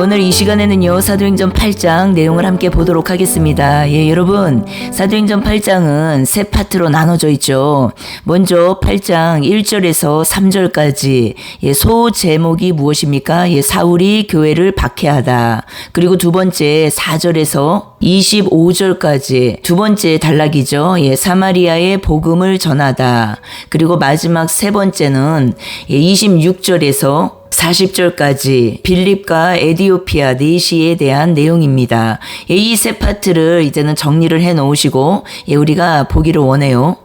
오늘 이 시간에는요, 사도행전 8장 내용을 함께 보도록 하겠습니다. 여러분, 사도행전 8장은 세 파트로 나눠져 있죠. 먼저 8장 1절에서 3절까지 소 제목이 무엇입니까? 사울이 교회를 박해하다. 그리고 두 번째 4절에서 25절까지 두 번째 단락이죠. 사마리아의 복음을 전하다. 그리고 마지막 세 번째는 26절에서 40절까지 빌립과 에디오피아 내시에 대한 내용입니다. 이 세 파트를 이제는 정리를 해 놓으시고 우리가 보기를 원해요.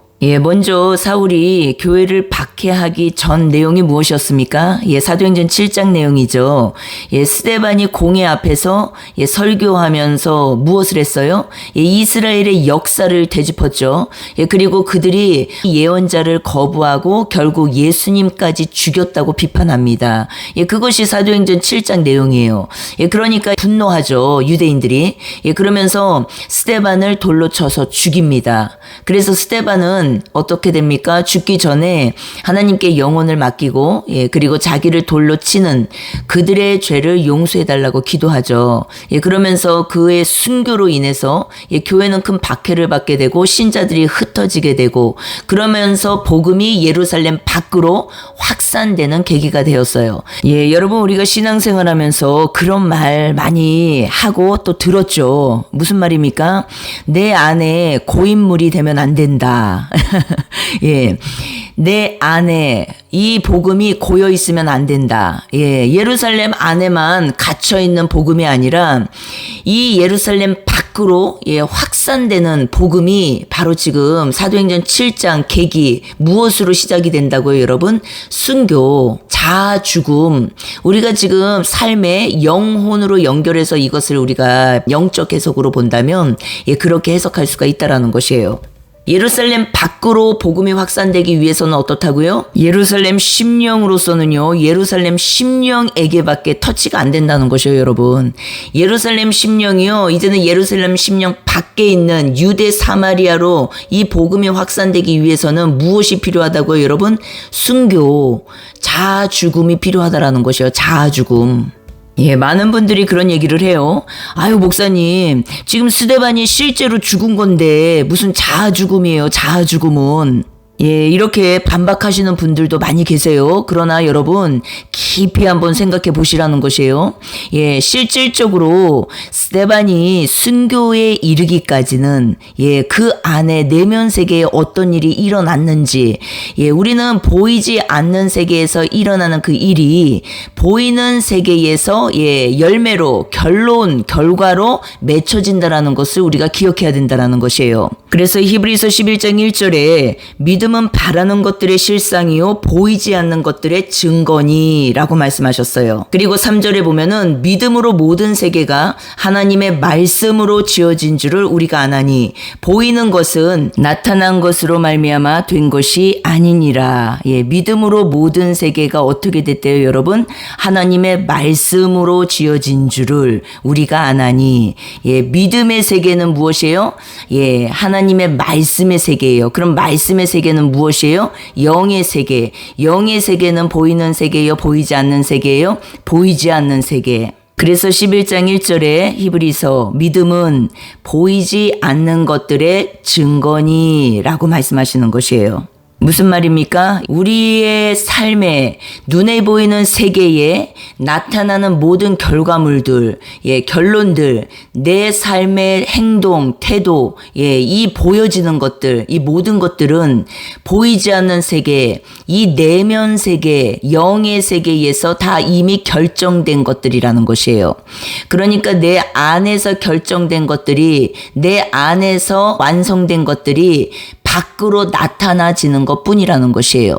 먼저 사울이 교회를 박해하기 전 내용이 무엇이었습니까? 사도행전 7장 내용이죠. 스데반이 공회 앞에서 설교하면서 무엇을 했어요? 이스라엘의 역사를 되짚었죠. 그리고 그들이 예언자를 거부하고 결국 예수님까지 죽였다고 비판합니다. 그것이 사도행전 7장 내용이에요. 그러니까 분노하죠, 유대인들이. 그러면서 스데반을 돌로 쳐서 죽입니다. 그래서 스데반은 어떻게 됩니까? 죽기 전에 하나님께 영혼을 맡기고 그리고 자기를 돌로 치는 그들의 죄를 용서해달라고 기도하죠. 그러면서 그의 순교로 인해서 교회는 큰 박해를 받게 되고 신자들이 흩어지게 되고 그러면서 복음이 예루살렘 밖으로 확산되는 계기가 되었어요. 여러분, 우리가 신앙생활하면서 그런 말 많이 하고 또 들었죠. 무슨 말입니까? 내 안에 고인물이 되면 안 된다. 내 안에 이 복음이 고여 있으면 안 된다. 예루살렘 안에만 갇혀 있는 복음이 아니라 이 예루살렘 밖으로 확산되는 복음이 바로 지금 사도행전 7장 계기 무엇으로 시작이 된다고요, 여러분? 순교, 자아 죽음. 우리가 지금 삶의 영혼으로 연결해서 이것을 우리가 영적 해석으로 본다면 그렇게 해석할 수가 있다라는 것이에요. 예루살렘 밖으로 복음이 확산되기 위해서는 어떻다고요? 예루살렘 심령으로서는요, 예루살렘 심령에게밖에 터치가 안 된다는 것이에요, 여러분. 예루살렘 심령이요, 이제는 예루살렘 심령 밖에 있는 유대 사마리아로 이 복음이 확산되기 위해서는 무엇이 필요하다고요, 여러분? 순교, 자아 죽음이 필요하다라는 것이에요, 자아 죽음. 많은 분들이 그런 얘기를 해요. 아유, 목사님, 지금 스데반이 실제로 죽은 건데 무슨 자아 죽음이에요, 자아 죽음은. 이렇게 반박하시는 분들도 많이 계세요. 그러나 여러분, 깊이 한번 생각해 보시라는 것이에요. 실질적으로 스데반이 순교에 이르기까지는 그 안에 내면 세계에 어떤 일이 일어났는지, 우리는 보이지 않는 세계에서 일어나는 그 일이 보이는 세계에서 열매로, 결론, 결과로 맺혀진다라는 것을 우리가 기억해야 된다라는 것이에요. 그래서 히브리서 11장 1절에 믿음은 바라는 것들의 실상이요 보이지 않는 것들의 증거니라고 말씀하셨어요. 그리고 3절에 보면은 믿음으로 모든 세계가 하나님의 말씀으로 지어진 줄을 우리가 아나니 보이는 것은 나타난 것으로 말미암아 된 것이 아니니라. 믿음으로 모든 세계가 어떻게 됐대요, 여러분? 하나님의 말씀으로 지어진 줄을 우리가 아나니. 믿음의 세계는 무엇이에요? 하나님의 말씀의 세계예요. 그럼 말씀의 세계는 무엇이에요? 영의 세계. 영의 세계는 보이는 세계예요, 보이지 않는 세계예요? 보이지 않는 세계. 그래서 11장 1절에 히브리서 믿음은 보이지 않는 것들의 증거니라고 말씀하시는 것이에요. 무슨 말입니까? 우리의 삶에 눈에 보이는 세계에 나타나는 모든 결과물들, 결론들, 내 삶의 행동, 태도, 이 보여지는 것들, 이 모든 것들은 보이지 않는 세계, 이 내면 세계, 영의 세계에서 다 이미 결정된 것들이라는 것이에요. 그러니까 내 안에서 결정된 것들이, 내 안에서 완성된 것들이 밖으로 나타나지는 것뿐이라는 것이에요.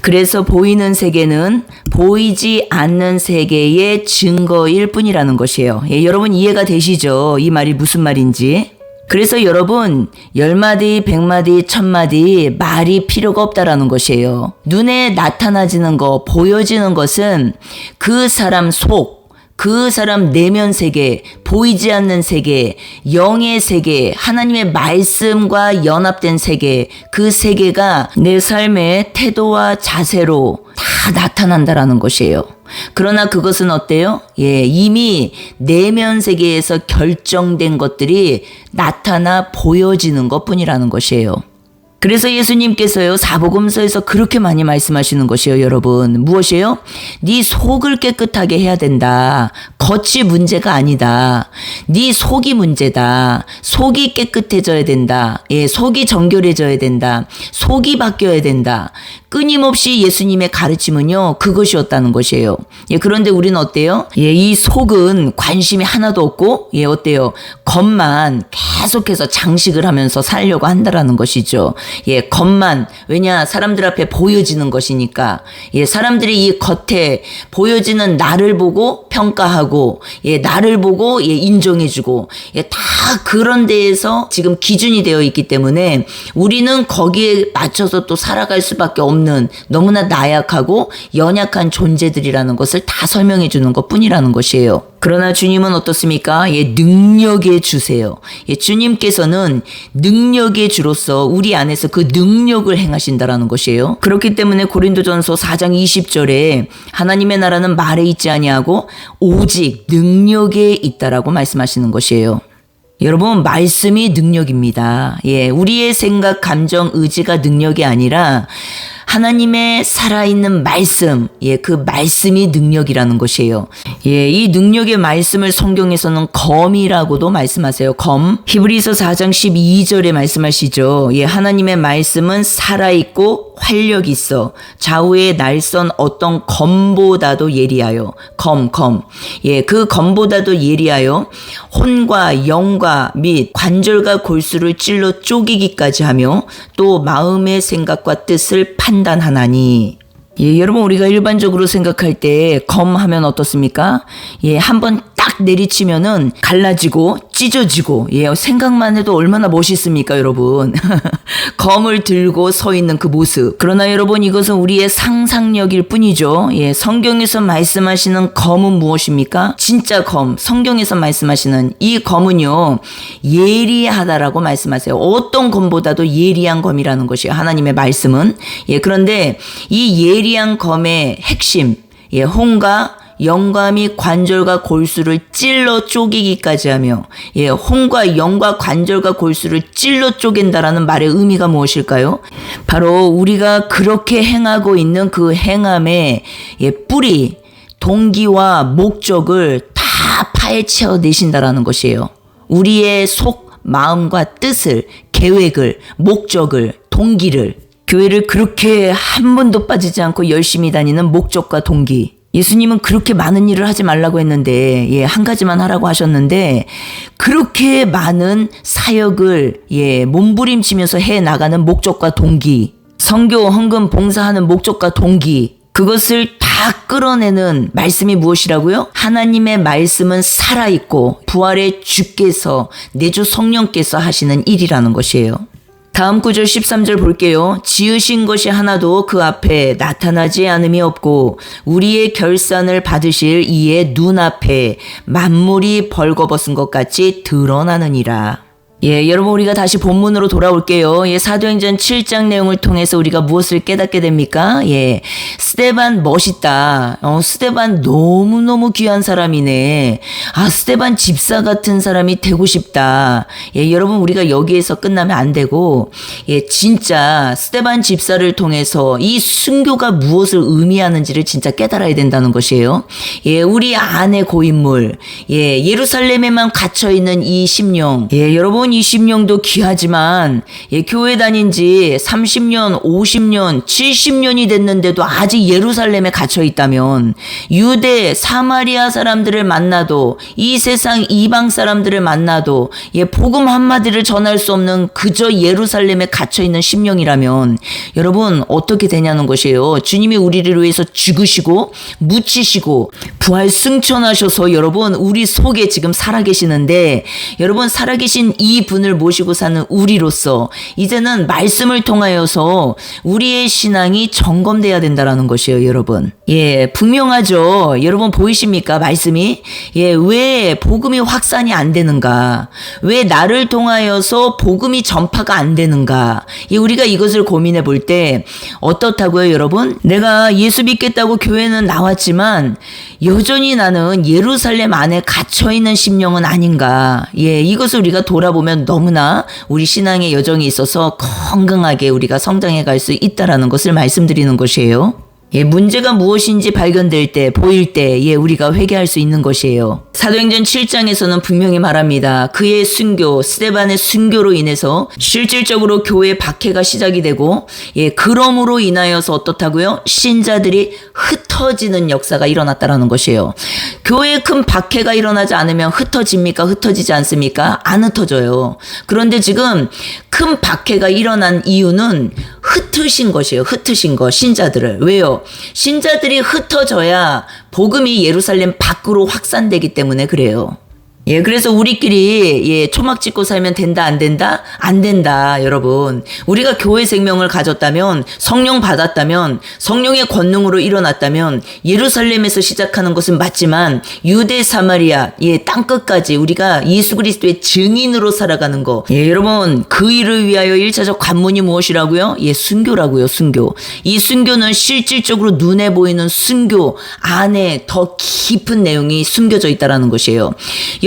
그래서 보이는 세계는 보이지 않는 세계의 증거일 뿐이라는 것이에요. 여러분, 이해가 되시죠? 이 말이 무슨 말인지. 그래서 여러분, 10마디, 100마디, 1000마디 말이 필요가 없다라는 것이에요. 눈에 나타나지는 것, 보여지는 것은 그 사람 속, 그 사람 내면 세계, 보이지 않는 세계, 영의 세계, 하나님의 말씀과 연합된 세계, 그 세계가 내 삶의 태도와 자세로 다 나타난다라는 것이에요. 그러나 그것은 어때요? 이미 내면 세계에서 결정된 것들이 나타나 보여지는 것뿐이라는 것이에요. 그래서 예수님께서요, 사복음서에서 그렇게 많이 말씀하시는 것이에요, 여러분. 무엇이에요? 네 속을 깨끗하게 해야 된다. 겉이 문제가 아니다. 네 속이 문제다. 속이 깨끗해져야 된다. 속이 정결해져야 된다. 속이 바뀌어야 된다. 끊임없이 예수님의 가르침은요, 그것이었다는 것이에요. 그런데 우리는 어때요? 이 속은 관심이 하나도 없고, 어때요? 겉만 계속해서 장식을 하면서 살려고 한다라는 것이죠. 겉만, 왜냐, 사람들 앞에 보여지는 것이니까. 사람들이 이 겉에 보여지는 나를 보고 평가하고, 나를 보고, 인정해주고, 다 그런 데에서 지금 기준이 되어 있기 때문에 우리는 거기에 맞춰서 또 살아갈 수밖에 없는 너무나 나약하고 연약한 존재들이라는 것을 다 설명해 주는 것 뿐이라는 것이에요. 그러나 주님은 어떻습니까? 능력의 주세요. 주님께서는 능력의 주로서 우리 안에서 그 능력을 행하신다라는 것이에요. 그렇기 때문에 고린도전서 4장 20절에 하나님의 나라는 말에 있지 아니하고 오직 능력에 있다라고 말씀하시는 것이에요. 여러분, 말씀이 능력입니다. 우리의 생각, 감정, 의지가 능력이 아니라 하나님의 살아있는 말씀, 그 말씀이 능력이라는 것이에요. 이 능력의 말씀을 성경에서는 검이라고도 말씀하세요. 검. 히브리서 4장 12절에 말씀하시죠. 하나님의 말씀은 살아있고 활력 있어 좌우의 날선 어떤 검보다도 예리하여. 검. 그 검보다도 예리하여 혼과 영과 및 관절과 골수를 찔러 쪼개기까지 하며 또 마음의 생각과 뜻을 판단하나니. 여러분, 우리가 일반적으로 생각할 때 검 하면 어떻습니까? 한번 딱 내리치면은 갈라지고 찢어지고, 생각만 해도 얼마나 멋있습니까, 여러분? 검을 들고 서 있는 그 모습. 그러나 여러분, 이것은 우리의 상상력일 뿐이죠. 성경에서 말씀하시는 검은 무엇입니까? 진짜 검, 성경에서 말씀하시는 이 검은요, 예리하다라고 말씀하세요. 어떤 검보다도 예리한 검이라는 것이에요, 하나님의 말씀은. 그런데 이 예리한 검의 핵심, 혼과 영과 및 관절과 골수를 찔러 쪼개기까지 하며, 혼과 영과 관절과 골수를 찔러 쪼갠다라는 말의 의미가 무엇일까요? 바로 우리가 그렇게 행하고 있는 그 행함의 뿌리, 동기와 목적을 다 파헤쳐 내신다라는 것이에요. 우리의 속, 마음과 뜻을, 계획을, 목적을, 동기를, 교회를 그렇게 한 번도 빠지지 않고 열심히 다니는 목적과 동기. 예수님은 그렇게 많은 일을 하지 말라고 했는데, 한 가지만 하라고 하셨는데, 그렇게 많은 사역을, 몸부림치면서 해 나가는 목적과 동기, 선교, 헌금, 봉사하는 목적과 동기, 그것을 다 끌어내는 말씀이 무엇이라고요? 하나님의 말씀은 살아있고, 부활의 주께서, 내주 성령께서 하시는 일이라는 것이에요. 다음 구절 13절 볼게요. 지으신 것이 하나도 그 앞에 나타나지 않음이 없고 우리의 결산을 받으실 이의 눈앞에 만물이 벌거벗은 것 같이 드러나느니라. 여러분, 우리가 다시 본문으로 돌아올게요. 사도행전 7장 내용을 통해서 우리가 무엇을 깨닫게 됩니까? 스데반 멋있다. 스데반 너무너무 귀한 사람이네. 스데반 집사 같은 사람이 되고 싶다. 여러분, 우리가 여기에서 끝나면 안 되고, 진짜 스데반 집사를 통해서 이 순교가 무엇을 의미하는지를 진짜 깨달아야 된다는 것이에요. 우리 안의 고인물, 예루살렘에만 갇혀있는 이 심령, 여러분, 이 심령도 귀하지만 교회 다닌 지 30년, 50년, 70년이 됐는데도 아직 예루살렘에 갇혀 있다면 유대, 사마리아 사람들을 만나도 이 세상 이방 사람들을 만나도 복음 한마디를 전할 수 없는 그저 예루살렘에 갇혀 있는 심령이라면 여러분 어떻게 되냐는 것이에요. 주님이 우리를 위해서 죽으시고 묻히시고 부활 승천하셔서 여러분 우리 속에 지금 살아계시는데 여러분 살아계신 이 분을 모시고 사는 우리로서 이제는 말씀을 통하여서 우리의 신앙이 점검돼야 된다라는 것이에요, 여러분. 예, 분명하죠. 여러분 보이십니까? 말씀이? 예, 왜 복음이 확산이 안 되는가? 왜 나를 통하여서 복음이 전파가 안 되는가? 예, 우리가 이것을 고민해 볼 때 어떻다고요, 여러분? 내가 예수 믿겠다고 교회는 나왔지만 여전히 나는 예루살렘 안에 갇혀 있는 심령은 아닌가? 예, 이것을 우리가 돌아보면 너무나 우리 신앙의 여정이 있어서 건강하게 우리가 성장해 갈 수 있다라는 것을 말씀드리는 것이에요. 예, 문제가 무엇인지 발견될 때, 보일 때, 예, 우리가 회개할 수 있는 것이에요. 사도행전 7장에서는 분명히 말합니다. 그의 순교, 스데반의 순교로 인해서 실질적으로 교회 박해가 시작이 되고, 예, 그럼으로 인하여서 어떻다고요? 신자들이 흩어지는 역사가 일어났다라는 것이에요. 교회에 큰 박해가 일어나지 않으면 흩어집니까? 흩어지지 않습니까? 안 흩어져요. 그런데 지금 큰 박해가 일어난 이유는 흩으신 것이에요. 흩으신 것, 신자들을. 왜요? 신자들이 흩어져야 복음이 예루살렘 밖으로 확산되기 때문에 그래요. 예, 그래서 우리끼리, 예, 초막 찍고 살면 된다, 안 된다? 안 된다, 여러분. 우리가 교회 생명을 가졌다면, 성령 받았다면, 성령의 권능으로 일어났다면, 예루살렘에서 시작하는 것은 맞지만, 유대, 사마리아, 예, 땅끝까지 우리가 예수 그리스도의 증인으로 살아가는 거. 예, 여러분, 그 일을 위하여 1차적 관문이 무엇이라고요? 예, 순교라고요, 순교. 이 순교는 실질적으로 눈에 보이는 순교 안에 더 깊은 내용이 숨겨져 있다는 것이에요.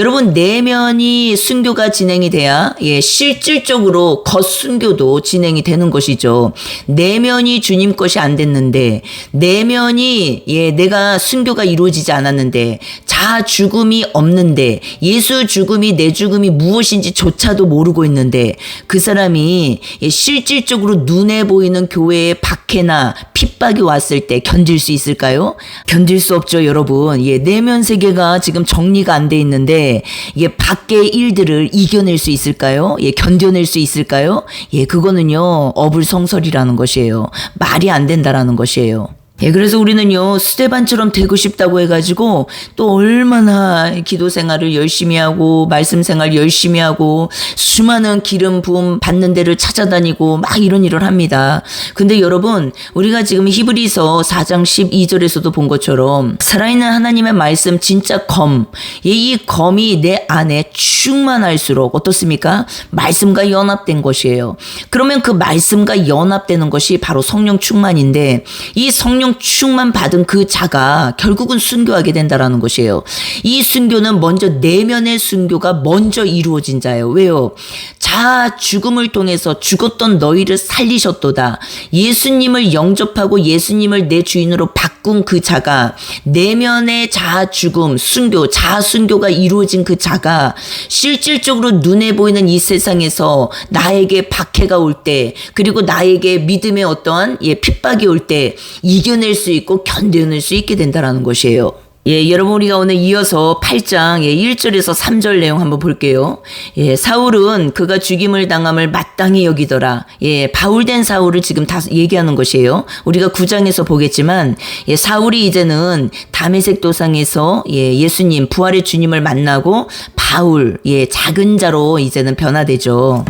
여러분, 내면이 순교가 진행이 돼야, 예, 실질적으로 겉순교도 진행이 되는 것이죠. 내면이 주님 것이 안 됐는데, 내면이, 예, 내가 순교가 이루어지지 않았는데, 자아 죽음이 없는데, 예수 죽음이 내 죽음이 무엇인지조차도 모르고 있는데, 그 사람이, 예, 실질적으로 눈에 보이는 교회의 박해나 핍박이 왔을 때 견딜 수 있을까요? 견딜 수 없죠, 여러분. 예, 내면 세계가 지금 정리가 안 돼 있는데, 이게 밖의 일들을 이겨낼 수 있을까요? 예, 견뎌낼 수 있을까요? 예, 그거는요, 어불성설이라는 것이에요. 말이 안 된다라는 것이에요. 예, 그래서 우리는요, 스데반처럼 되고 싶다고 해가지고, 또 얼마나 기도 생활을 열심히 하고, 말씀 생활 열심히 하고, 수많은 기름 부음 받는 데를 찾아다니고, 막 이런 일을 합니다. 근데 여러분, 우리가 지금 히브리서 4장 12절에서도 본 것처럼, 살아있는 하나님의 말씀, 진짜 검, 예, 이 검이 내 안에 충만할수록, 어떻습니까? 말씀과 연합된 것이에요. 그러면 그 말씀과 연합되는 것이 바로 성령 충만인데, 이 성령 충만 받은 그 자가 결국은 순교하게 된다라는 것이에요. 이 순교는 먼저 내면의 순교가 먼저 이루어진 자예요. 왜요? 자아 죽음을 통해서 죽었던 너희를 살리셨도다. 예수님을 영접하고 예수님을 내 주인으로 바꾼 그 자가, 내면의 자아 죽음, 순교, 자아 순교가 이루어진 그 자가 실질적으로 눈에 보이는 이 세상에서 나에게 박해가 올 때, 그리고 나에게 믿음의 어떠한, 예, 핍박이 올 때 이겨낼 수 있고 견뎌낼 수 있게 된다라는 것이에요. 예, 여러분, 우리가 오늘 이어서 8장, 예, 1절에서 3절 내용 한번 볼게요. 예, 사울은 그가 죽임을 당함을 마땅히 여기더라. 예, 바울된 사울을 지금 다 얘기하는 것이에요. 우리가 9장에서 보겠지만, 예, 사울이 이제는 다메섹 도상에서, 예, 예수님, 부활의 주님을 만나고 바울, 예, 작은 자로 이제는 변화되죠.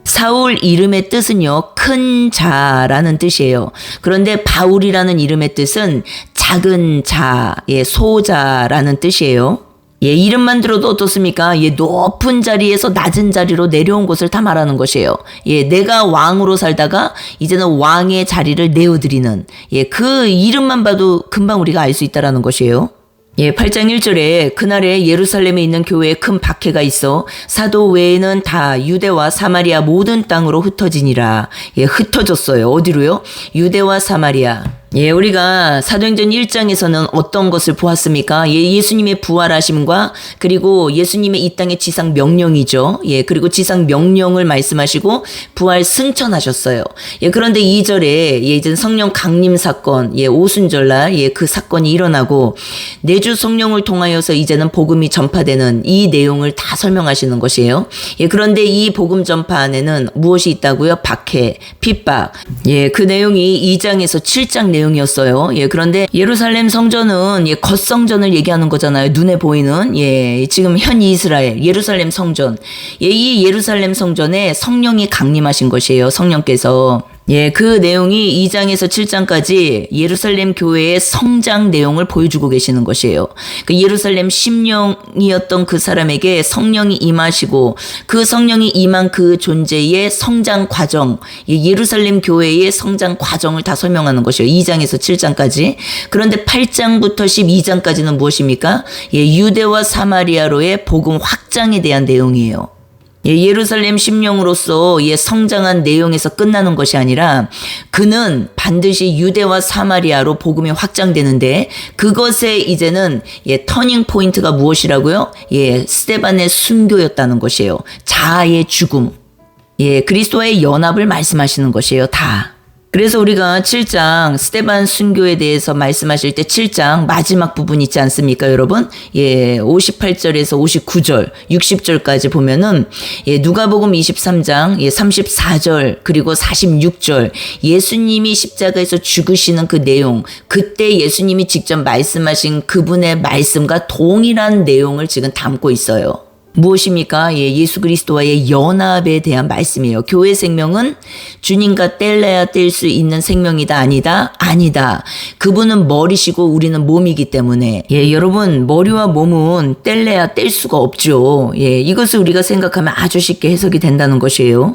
사울 이름의 뜻은요, 큰 자라는 뜻이에요. 그런데 바울이라는 이름의 뜻은 작은 자, 예, 소자라는 뜻이에요. 예, 이름만 들어도 어떻습니까? 예, 높은 자리에서 낮은 자리로 내려온 것을 다 말하는 것이에요. 예, 내가 왕으로 살다가 이제는 왕의 자리를 내어드리는, 예, 그 이름만 봐도 금방 우리가 알 수 있다라는 것이에요. 예, 8장 1절에 그날에 예루살렘에 있는 교회에 큰 박해가 있어 사도 외에는 다 유대와 사마리아 모든 땅으로 흩어지니라. 예, 흩어졌어요. 어디로요? 유대와 사마리아. 예, 우리가 사도행전 1장에서는 어떤 것을 보았습니까? 예, 예수님의 부활하심과 그리고 예수님의 이 땅의 지상 명령이죠. 예, 그리고 지상 명령을 말씀하시고 부활 승천하셨어요. 예, 그런데 2절에 예, 이제 성령 강림 사건, 예, 오순절날 예, 그 사건이 일어나고 내주 성령을 통하여서 이제는 복음이 전파되는 이 내용을 다 설명하시는 것이에요. 예, 그런데 이 복음 전파 안에는 무엇이 있다고요? 박해, 핍박. 예, 그 내용이 2장에서 7장 내용이었어요. 예, 그런데 예루살렘 성전은 예, 겉성전을 얘기하는 거잖아요. 눈에 보이는 예, 지금 현 이스라엘 예루살렘 성전. 예, 이 예루살렘 성전에 성령이 강림하신 것이에요. 성령께서. 예, 그 내용이 2장에서 7장까지 예루살렘 교회의 성장 내용을 보여주고 계시는 것이에요. 그 예루살렘 심령이었던 그 사람에게 성령이 임하시고 그 성령이 임한 그 존재의 성장 과정, 예루살렘 교회의 성장 과정을 다 설명하는 것이에요. 2장에서 7장까지. 그런데 8장부터 12장까지는 무엇입니까? 예, 유대와 사마리아로의 복음 확장에 대한 내용이에요. 예루살렘 심령으로서 성장한 내용에서 끝나는 것이 아니라 그는 반드시 유대와 사마리아로 복음이 확장되는데 그것의 이제는 터닝 포인트가 무엇이라고요? 스데반의 순교였다는 것이에요. 자아의 죽음. 그리스도와의 연합을 말씀하시는 것이에요. 다. 그래서 우리가 7장 스데반 순교에 대해서 말씀하실 때 7장 마지막 부분 있지 않습니까, 여러분? 58절에서 59절, 60절까지 보면은 누가복음 23장 34절 그리고 46절 예수님이 십자가에서 죽으시는 그 내용, 그때 예수님이 직접 말씀하신 그분의 말씀과 동일한 내용을 지금 담고 있어요. 무엇입니까? 예수 그리스도와의 연합에 대한 말씀이에요. 교회 생명은 주님과 뗄래야 뗄 수 있는 생명이다, 아니다? 아니다. 그분은 머리시고 우리는 몸이기 때문에 여러분 머리와 몸은 뗄래야 뗄 수가 없죠. 이것을 우리가 생각하면 아주 쉽게 해석이 된다는 것이에요.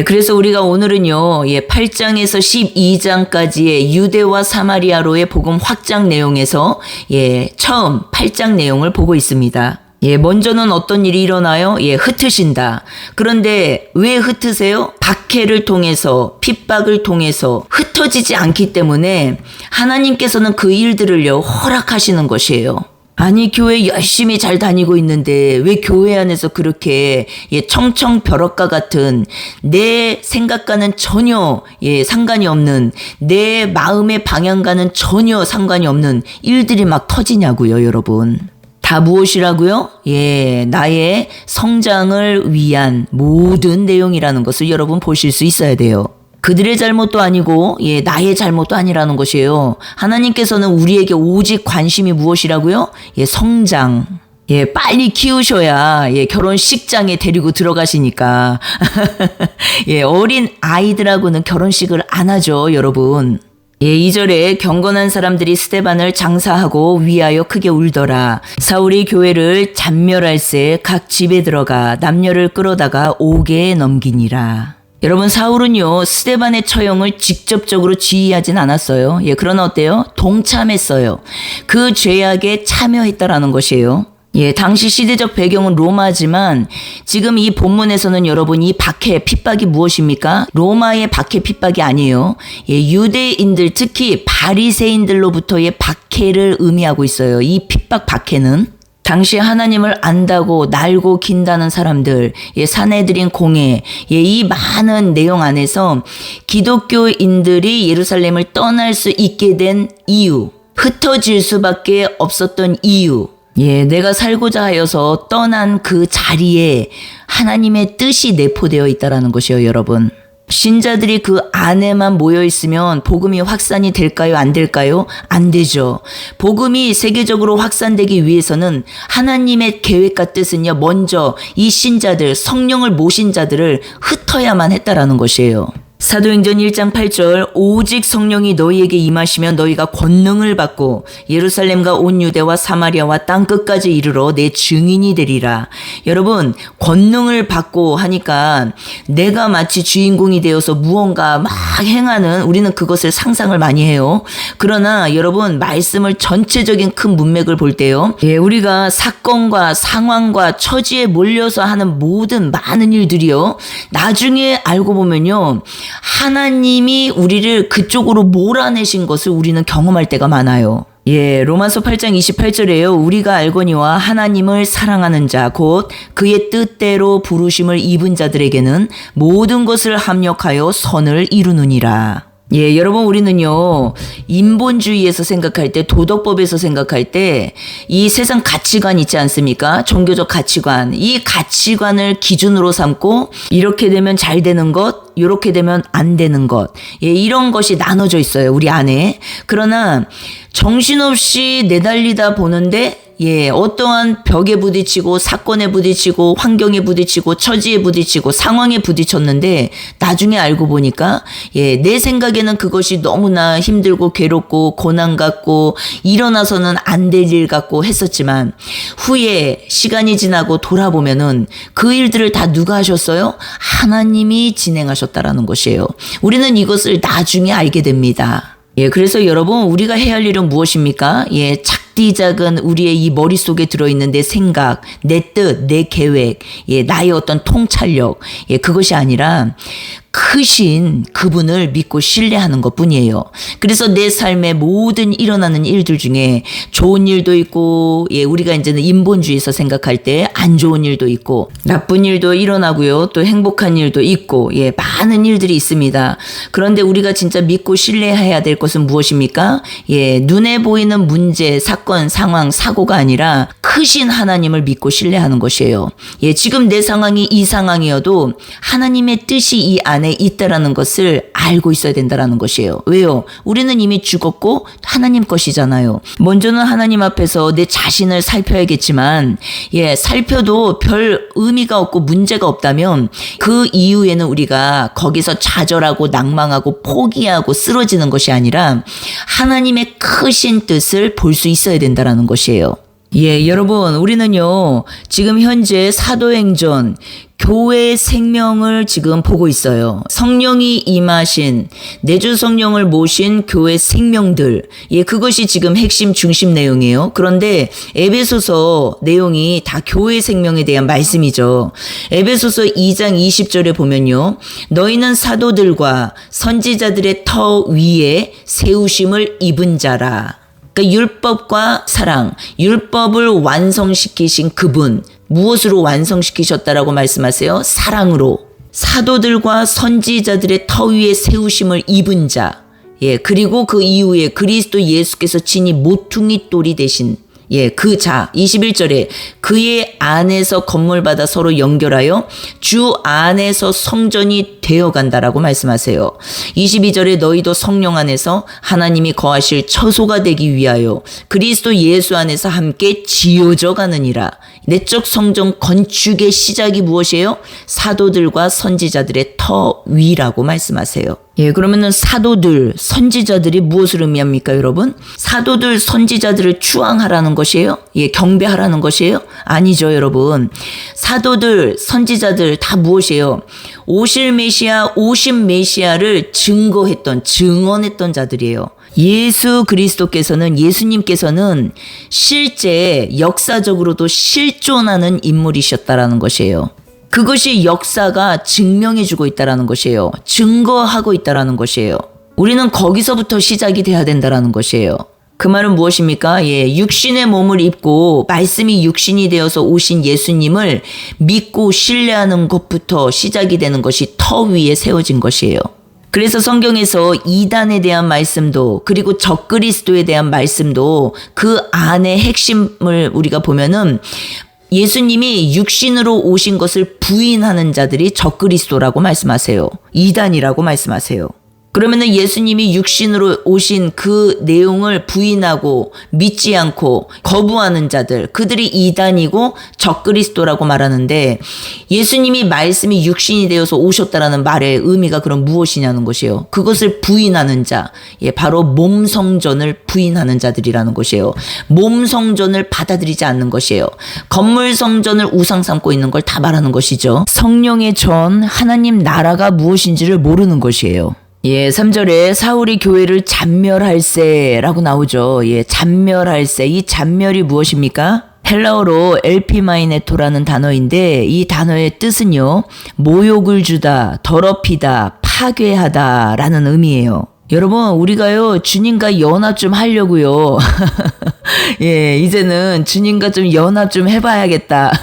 그래서 우리가 오늘은요, 8장에서 12장까지의 유대와 사마리아로의 복음 확장 내용에서 처음 8장 내용을 보고 있습니다. 먼저는 어떤 일이 일어나요? 흩으신다. 그런데 왜 흩으세요? 박해를 통해서, 핍박을 통해서 흩어지지 않기 때문에 하나님께서는 그 일들을요, 허락하시는 것이에요. 아니, 교회 열심히 잘 다니고 있는데 왜 교회 안에서 그렇게 청청벼락과 같은 내 생각과는 전혀 상관이 없는, 내 마음의 방향과는 전혀 상관이 없는 일들이 막 터지냐고요, 여러분. 다 무엇이라고요? 나의 성장을 위한 모든 내용이라는 것을 여러분 보실 수 있어야 돼요. 그들의 잘못도 아니고 나의 잘못도 아니라는 것이에요. 하나님께서는 우리에게 오직 관심이 무엇이라고요? 성장. 빨리 키우셔야 결혼식장에 데리고 들어가시니까 어린 아이들하고는 결혼식을 안 하죠, 여러분. 2절에 경건한 사람들이 스데반을 장사하고 위하여 크게 울더라. 사울이 교회를 잔멸할새 각 집에 들어가 남녀를 끌어다가 옥에 넘기니라. 여러분, 사울은요, 스데반의 처형을 직접적으로 지휘하진 않았어요. 그러나 어때요? 동참했어요. 그 죄악에 참여했다라는 것이에요. 당시 시대적 배경은 로마지만 지금 이 본문에서는 여러분 이 박해, 핍박이 무엇입니까? 로마의 박해, 핍박이 아니에요. 유대인들, 특히 바리새인들로부터의 박해를 의미하고 있어요. 이 핍박, 박해는. 당시 하나님을 안다고 날고 긴다는 사람들, 사내들인 공회, 이 많은 내용 안에서 기독교인들이 예루살렘을 떠날 수 있게 된 이유, 흩어질 수밖에 없었던 이유, 내가 살고자 하여서 떠난 그 자리에 하나님의 뜻이 내포되어 있다라는 것이에요, 여러분. 신자들이 그 안에만 모여 있으면 복음이 확산이 될까요? 안 될까요? 안 되죠. 복음이 세계적으로 확산되기 위해서는 하나님의 계획과 뜻은요, 먼저 이 신자들, 성령을 모신 자들을 흩어야만 했다라는 것이에요. 사도행전 1장 8절 오직 성령이 너희에게 임하시면 너희가 권능을 받고 예루살렘과 온 유대와 사마리아와 땅끝까지 이르러 내 증인이 되리라. 여러분, 권능을 받고 하니까 내가 마치 주인공이 되어서 무언가 막 행하는, 우리는 그것을 상상을 많이 해요. 그러나 여러분, 말씀을 전체적인 큰 문맥을 볼 때요, 우리가 사건과 상황과 처지에 몰려서 하는 모든 많은 일들이요, 나중에 알고 보면요, 하나님이 우리를 그쪽으로 몰아내신 것을 우리는 경험할 때가 많아요. 로마서 8장 28절에요. 우리가 알거니와 하나님을 사랑하는 자, 곧 그의 뜻대로 부르심을 입은 자들에게는 모든 것을 합력하여 선을 이루느니라. 여러분, 우리는요, 인본주의에서 생각할 때, 도덕법에서 생각할 때, 이 세상 가치관 있지 않습니까? 종교적 가치관. 이 가치관을 기준으로 삼고, 이렇게 되면 잘 되는 것, 이렇게 되면 안 되는 것. 이런 것이 나눠져 있어요, 우리 안에. 그러나, 정신없이 내달리다 보는데, 어떠한 벽에 부딪히고 사건에 부딪히고 환경에 부딪히고 처지에 부딪히고 상황에 부딪혔는데 나중에 알고 보니까 내 생각에는 그것이 너무나 힘들고 괴롭고 고난 같고 일어나서는 안 될 일 같고 했었지만 후에 시간이 지나고 돌아보면은 그 일들을 다 누가 하셨어요? 하나님이 진행하셨다라는 것이에요. 우리는 이것을 나중에 알게 됩니다. 그래서 여러분 우리가 해야 할 일은 무엇입니까? 작디 작은 우리의 이 머릿속에 들어있는 내 생각, 내 뜻, 내 계획, 나의 어떤 통찰력, 그것이 아니라 크신 그분을 믿고 신뢰하는 것뿐이에요. 그래서 내 삶의 모든 일어나는 일들 중에 좋은 일도 있고, 우리가 이제는 인본주의에서 생각할 때 안 좋은 일도 있고, 나쁜 일도 일어나고요. 또 행복한 일도 있고, 많은 일들이 있습니다. 그런데 우리가 진짜 믿고 신뢰해야 될 것은 무엇입니까? 눈에 보이는 문제, 사건, 상황, 사고가 아니라 크신 하나님을 믿고 신뢰하는 것이에요. 지금 내 상황이 이 상황이어도 하나님의 뜻이 이 안에 있다라는 것을 알고 있어야 된다라는 것이에요. 왜요? 우리는 이미 죽었고 하나님 것이잖아요. 먼저는 하나님 앞에서 내 자신을 살펴야겠지만 살펴도 별 의미가 없고 문제가 없다면 그 이후에는 우리가 거기서 좌절하고 낭망하고 포기하고 쓰러지는 것이 아니라 하나님의 크신 뜻을 볼 수 있어야 된다라는 것이에요. 여러분 우리는요 지금 현재 사도행전 교회의 생명을 지금 보고 있어요. 성령이 임하신 내주 성령을 모신 교회 생명들, 그것이 지금 핵심 중심 내용이에요. 그런데 에베소서 내용이 다 교회 생명에 대한 말씀이죠. 에베소서 2장 20절에 보면요, 너희는 사도들과 선지자들의 터 위에 세우심을 입은 자라. 그러니까 율법과 사랑, 율법을 완성시키신 그분, 무엇으로 완성시키셨다라고 말씀하세요? 사랑으로. 사도들과 선지자들의 터 위에 세우심을 입은 자. 그리고 그 이후에 그리스도 예수께서 친히 모퉁이 돌이 되신 그 자. 21절에 그의 안에서 건물받아 서로 연결하여 주 안에서 성전이 되어간다라고 말씀하세요. 22절에 너희도 성령 안에서 하나님이 거하실 처소가 되기 위하여 그리스도 예수 안에서 함께 지어져 가느니라. 내적 성전 건축의 시작이 무엇이에요? 사도들과 선지자들의 터 위라고 말씀하세요. 그러면은 사도들, 선지자들이 무엇을 의미합니까, 여러분? 사도들, 선지자들을 추앙하라는 것이에요? 경배하라는 것이에요? 아니죠, 여러분. 사도들, 선지자들 다 무엇이에요? 오실 메시아를 증언했던 자들이에요. 예수님께서는 실제 역사적으로도 실존하는 인물이셨다라는 것이에요. 그것이 역사가 증명해주고 있다라는 것이에요. 증거하고 있다라는 것이에요. 우리는 거기서부터 시작이 돼야 된다라는 것이에요. 그 말은 무엇입니까? 육신의 몸을 입고 말씀이 육신이 되어서 오신 예수님을 믿고 신뢰하는 것부터 시작이 되는 것이 터 위에 세워진 것이에요. 그래서 성경에서 이단에 대한 말씀도 그리고 적그리스도에 대한 말씀도 그 안에 핵심을 우리가 보면은 예수님이 육신으로 오신 것을 부인하는 자들이 적그리스도라고 말씀하세요. 이단이라고 말씀하세요. 그러면은 예수님이 육신으로 오신 그 내용을 부인하고 믿지 않고 거부하는 자들, 그들이 이단이고 적그리스도라고 말하는데 예수님이 말씀이 육신이 되어서 오셨다라는 말의 의미가 그럼 무엇이냐는 것이에요. 그것을 부인하는 자, 바로 몸 성전을 부인하는 자들이라는 것이에요. 몸 성전을 받아들이지 않는 것이에요. 건물 성전을 우상 삼고 있는 걸 다 말하는 것이죠. 성령의 전 하나님 나라가 무엇인지를 모르는 것이에요. 3절에 사울이 교회를 잔멸할세라고 나오죠. 잔멸할세. 이 잔멸이 무엇입니까? 헬라어로 엘피마이네토라는 단어인데 이 단어의 뜻은요, 모욕을 주다, 더럽히다, 파괴하다 라는 의미예요. 여러분, 우리가요, 주님과 연합 좀 하려고요. 이제는 주님과 좀 연합 좀 해봐야겠다.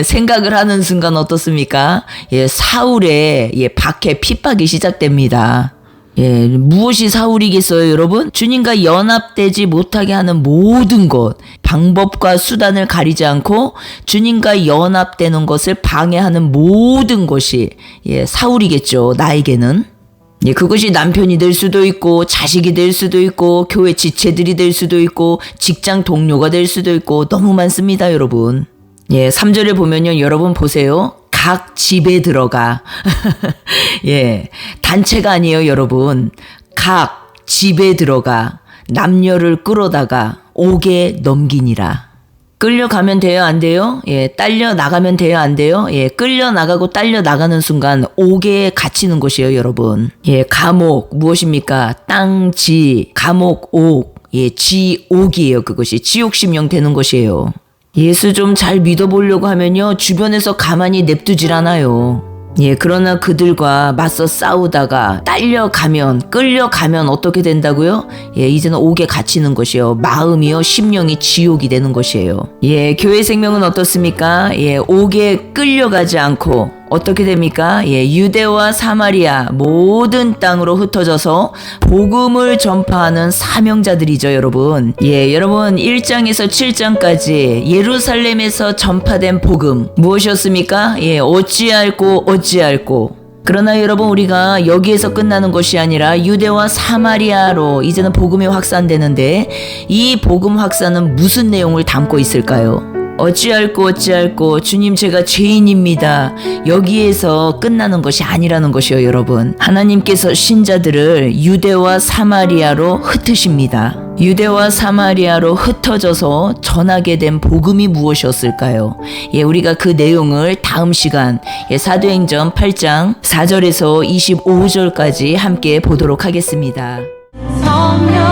생각을 하는 순간 어떻습니까? 사울의 박해, 핍박이 시작됩니다. 무엇이 사울이겠어요, 여러분? 주님과 연합되지 못하게 하는 모든 것, 방법과 수단을 가리지 않고 주님과 연합되는 것을 방해하는 모든 것이 사울이겠죠, 나에게는. 예, 그것이 남편이 될 수도 있고, 자식이 될 수도 있고, 교회 지체들이 될 수도 있고, 직장 동료가 될 수도 있고, 너무 많습니다, 여러분. 예, 3절에 보면요, 여러분 보세요. 각 집에 들어가. 예, 단체가 아니에요, 여러분. 각 집에 들어가 남녀를 끌어다가 옥에 넘기니라. 끌려가면 돼요, 안 돼요? 예, 딸려 나가면 돼요, 안 돼요? 예, 끌려 나가고 딸려 나가는 순간 옥에 갇히는 것이에요, 여러분. 예, 감옥 무엇입니까? 땅, 지, 감옥, 옥. 예, 지옥이에요, 그것이. 지옥심령 되는 것이에요. 예수 좀 잘 믿어보려고 하면요, 주변에서 가만히 냅두질 않아요. 예, 그러나 그들과 맞서 싸우다가 딸려가면, 끌려가면 어떻게 된다고요? 예, 이제는 옥에 갇히는 것이요. 마음이요, 심령이 지옥이 되는 것이에요. 예, 교회 생명은 어떻습니까? 예, 옥에 끌려가지 않고 어떻게 됩니까? 예, 유대와 사마리아 모든 땅으로 흩어져서 복음을 전파하는 사명자들이죠, 여러분. 예, 여러분 1장에서 7장까지 예루살렘에서 전파된 복음 무엇이었습니까? 예, 어찌할꼬. 그러나 여러분, 우리가 여기에서 끝나는 것이 아니라 유대와 사마리아로 이제는 복음이 확산되는데, 이 복음 확산은 무슨 내용을 담고 있을까요? 어찌할꼬 주님 제가 죄인입니다. 여기에서 끝나는 것이 아니라는 것이요, 여러분. 하나님께서 신자들을 유대와 사마리아로 흩으십니다. 유대와 사마리아로 흩어져서 전하게 된 복음이 무엇이었을까요? 예, 우리가 그 내용을 다음 시간 사도행전 8장 4절에서 25절까지 함께 보도록 하겠습니다. 성령